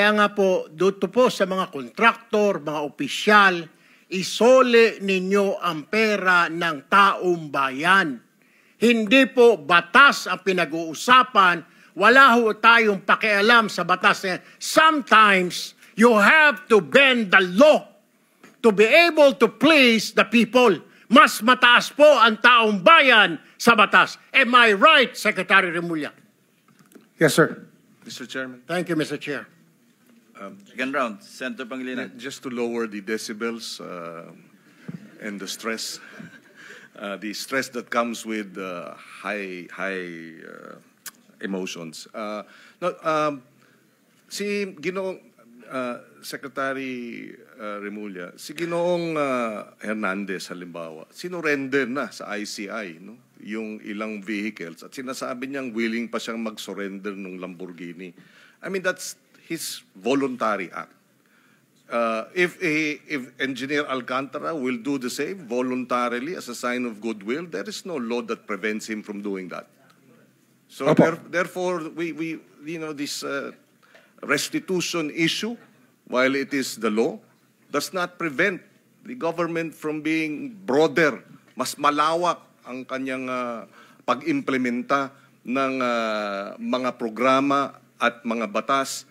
Kaya nga po, dito po sa mga kontraktor, mga opisyal, isole ninyo ang pera ng taong bayan. Hindi po batas ang pinag-uusapan. Wala ho tayong pakialam sa batas. Sometimes, you have to bend the law to be able to please the people. Mas mataas po ang taong bayan sa batas. Am I right, Secretary Remulla? Yes, sir. Mr. Chairman. Thank you, Mr. Chair. Second round, Senator Pangilinan. Just to lower the decibels and the stress that comes with high emotions. Si Ginoong Secretary Remulla, si Ginoong Hernandez halimbawa, sinurrender na sa ICI, no? Yung ilang vehicles at sinasabi niyang willing pa siyang mag-surrender ng Lamborghini. I mean, that's his voluntary act. If Engineer Alcantara will do the same voluntarily as a sign of goodwill, there is no law that prevents him from doing that. So therefore, we this restitution issue, while it is the law, does not prevent the government from being broader, mas malawak ang kanyang pag-implementa ng mga programa at mga batas